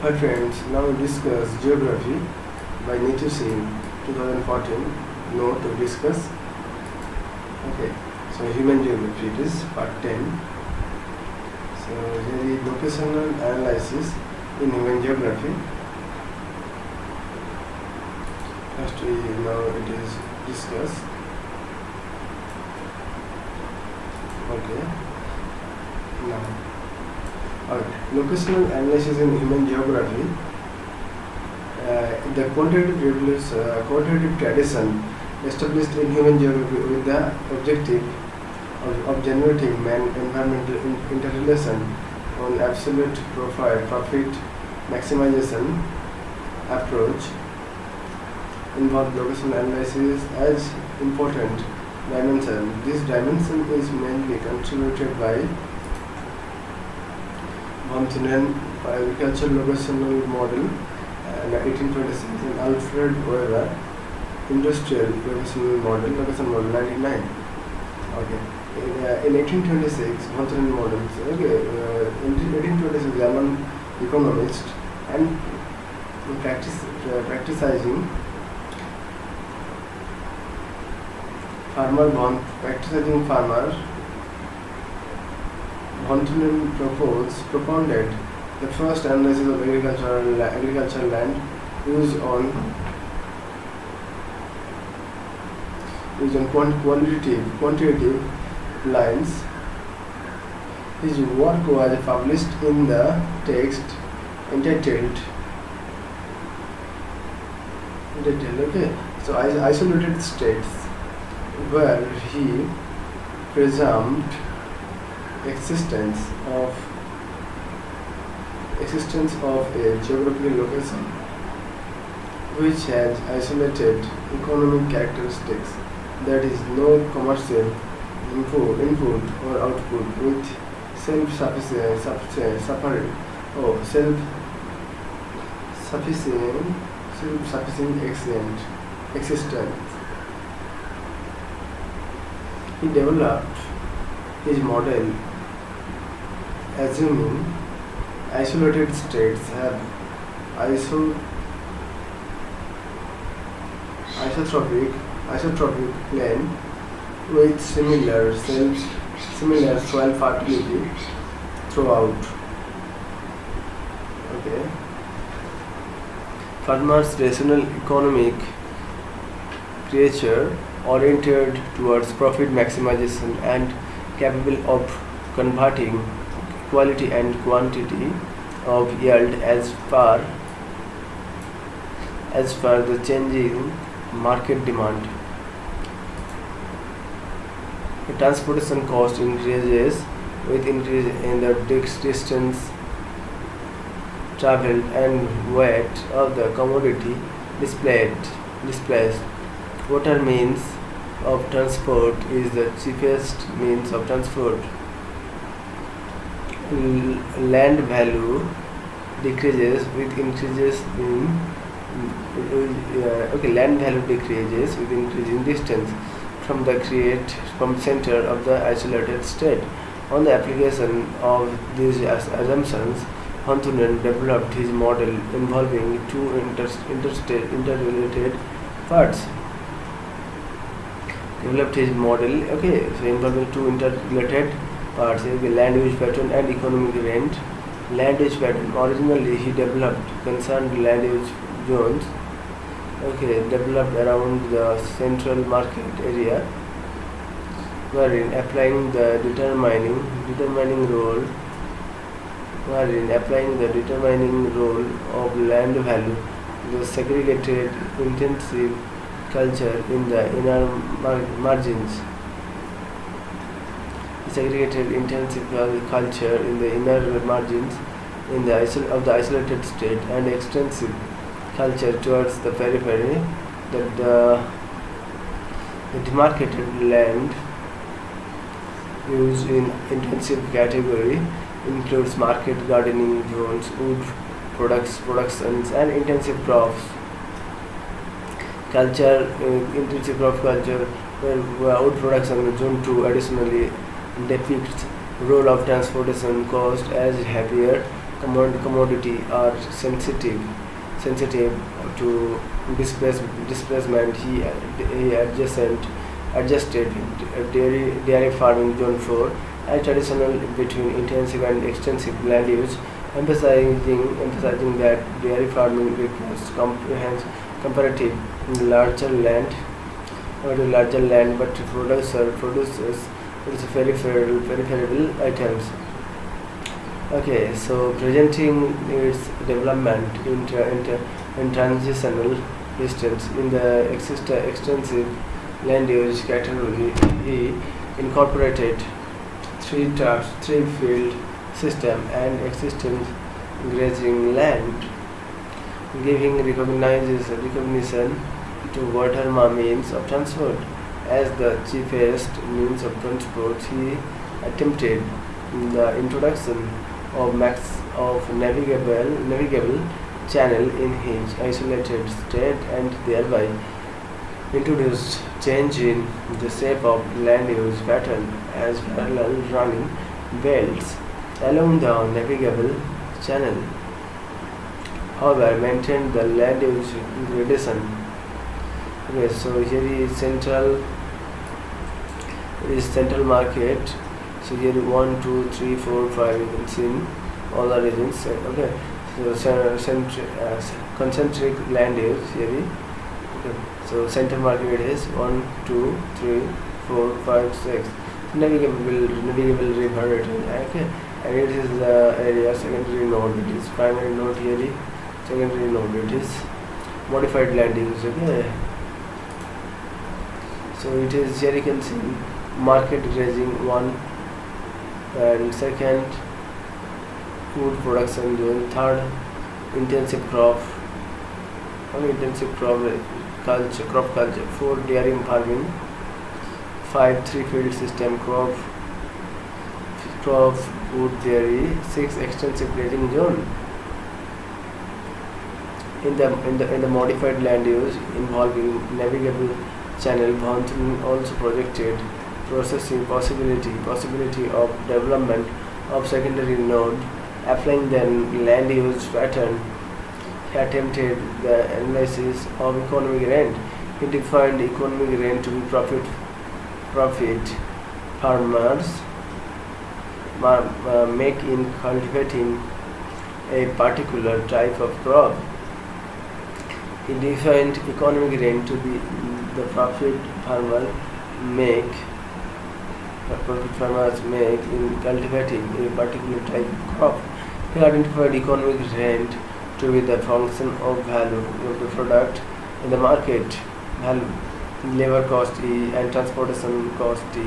Hi friends, now we discuss geography by Nature Singh 2014. Note to discuss. Okay, so human geography it is part 10. So here is locational analysis in human geography. First we now it is discuss. Okay, now locational analysis in human geography. The quantitative tradition established in human geography with the objective of generating man-environmental interrelation on absolute profit maximization approach involved locational analysis as important dimension. This dimension is mainly contributed by Vonthunen agricultural locational model and 1826 and Alfred Weber industrial locational model 99. Okay. In 1826 Vonthunen models. Okay. In 1826 German economist and practicing farmer Vonthunen propounded the first analysis of agricultural land used on quantitative lines. His work was published in the text entitled okay. So isolated states, where he presumed existence of a geographical location which has isolated economic characteristics, that is, no commercial input or output, with self-sufficient existence. He developed his model assuming isolated states have isotropic plane with similar soil fertility throughout. Okay. Farmers' rational economic creature oriented towards profit maximization and capable of converting quality and quantity of yield as per the changing market demand. The transportation cost increases with increase in the distance traveled and weight of the commodity displaced. Water means of transport is the cheapest means of transport. Land value decreases with increases in land value decreases with increasing distance from center of the isolated state. On the application of these assumptions, Vonthunen developed his model involving two interrelated parts. Involving two interrelated parts, land use pattern and economic rent. Land use pattern, originally he developed concerned land use zones, developed around the central market area, wherein applying the determining role of land value, the segregated intensive culture in the inner margins. Segregated intensive culture in the inner margins of the isolated state, and extensive culture towards the periphery. That the demarcated land used in intensive category includes market gardening zones, wood productions, and intensive crops culture. Intensive crop culture, where wood production zone 2 additionally depicts role of transportation cost as heavier commodity are sensitive to displacement. He adjusted dairy farming zone 4 as traditional between intensive and extensive land use, emphasizing that dairy farming requires comparative larger land, but produces peripheral items. Okay, so presenting its development in transitional distance in the extensive land use category, he incorporated three field system and existing grazing land, giving recognition to water means of transport as the cheapest means of transport. He attempted the introduction of navigable channel in his isolated state and thereby introduced change in the shape of land use pattern as parallel running belts along the navigable channel. However, maintained the land use gradation. Okay, so here is central market. So here 1, 2, 3, 4, 5. You can see in all the regions. Okay, so concentric land use here. Okay, so center market is 1, 2, 3, 4, 5, 6. Navigable river. Okay, and it is the area secondary node. It is primary node here. Secondary node. It is modified land use. Okay. So it is here you can see market grazing 1 and second food production zone, third intensive crop culture, 4 dairy farming, 5 three field system crop food dairy, 6 extensive grazing zone. In the modified land use involving navigable channel, Vonthunen also projected processing possibility of development of secondary node, applying the land use pattern. He attempted the analysis of economic rent. He defined economic rent to be profit farmers make in cultivating a particular type of crop. He defined economic rent to be the profit farmers make in cultivating a particular type of crop. He identified economic rent to be the function of value of the product in the market, value, labor cost E and transportation cost T,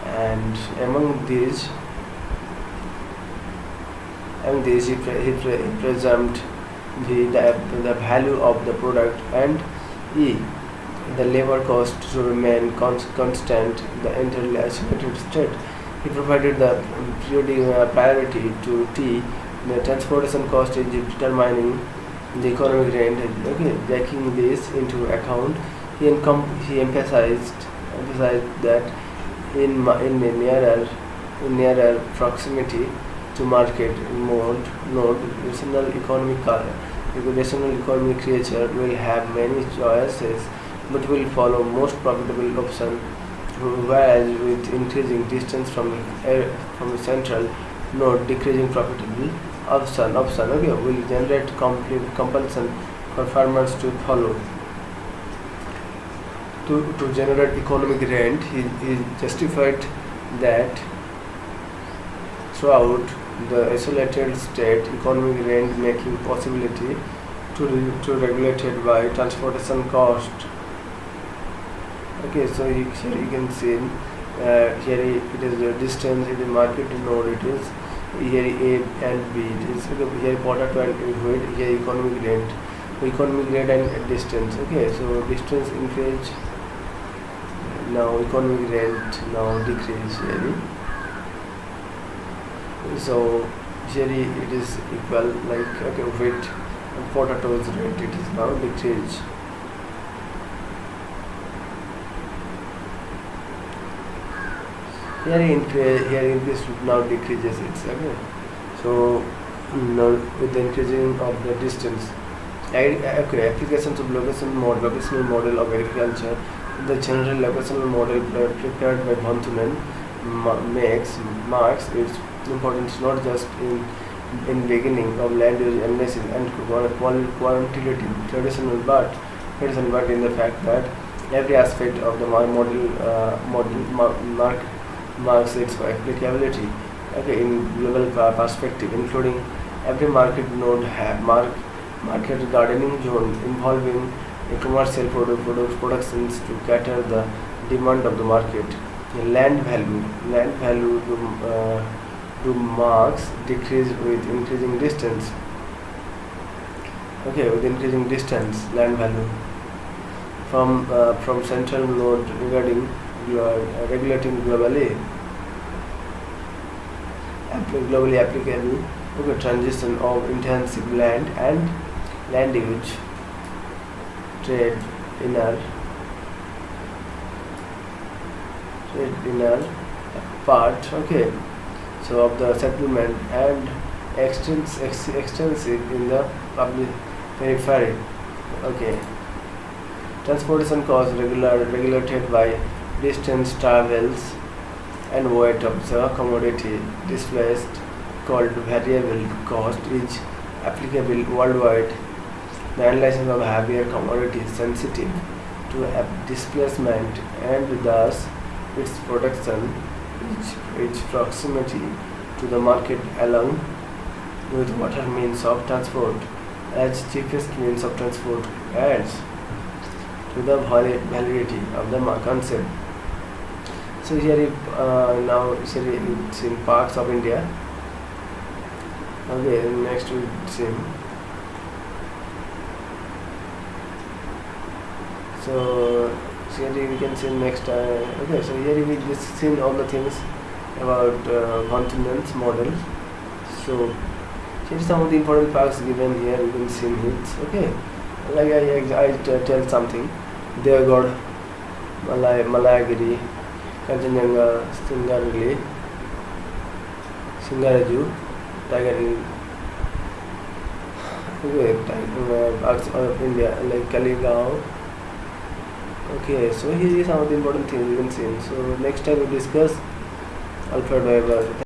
and among these he presumed the value of the product and E, the labor cost to remain constant the entirely isolated state. He provided the priority to T. The transportation cost is determining the economic rent. Okay, taking this into account, he emphasized that in nearer proximity to market node, rational economic creature will have many choices but will follow most profitable option, whereas with increasing distance from the central node, decreasing profitable option okay, will generate compulsion for farmers to follow. To generate economic rent, he justified that throughout the isolated state, economic rent making possibility to regulated by transportation cost. Okay, so here you can see here it is the distance in the market node. It is here A and B. It is here potato and wheat. Here economic rent and distance. Okay, so distance increase. Now economic rent now decrease here. So here it is equal like okay, wheat and potatoes rate it is now decrease. Here increase now decreases it's okay. So with the increasing of the distance. Okay, applications of locational model of agriculture. The general locational model prepared by Vonthunen marks its importance not just in beginning of land use analysis and quantitative tradition, but in the fact that every aspect of the model marks its applicability. Okay, in global perspective, including every market node market gardening zone involving a commercial productions to cater the demand of the market. Land value to marks decrease with increasing distance. Okay, with increasing distance, land value from central node regarding regulating globally applicable. Okay, transition of intensive land and land use trade inner part. Okay, so of the settlement and extensive in the public periphery. Okay, transportation costs regulated by distance travels and weight of the commodity displaced called variable cost is applicable worldwide. The analysis of heavier commodities sensitive to displacement and thus its production, its proximity to the market along with water means of transport as cheapest means of transport adds to the validity of the concept. So here now it's in parts of India. Okay, next we see. So here we can see next. Okay, so here we just seen all the things about Vonthunen's model. So here is some of the important facts given here. You can see it. Okay, like I tell something. Devgad, Malagiri, Kanchenjunga, Singaraju, Tiger Hill. Okay, parts of India like Kaligaon. Okay, so here is some of the important things you can see. So next time we discuss alphabet.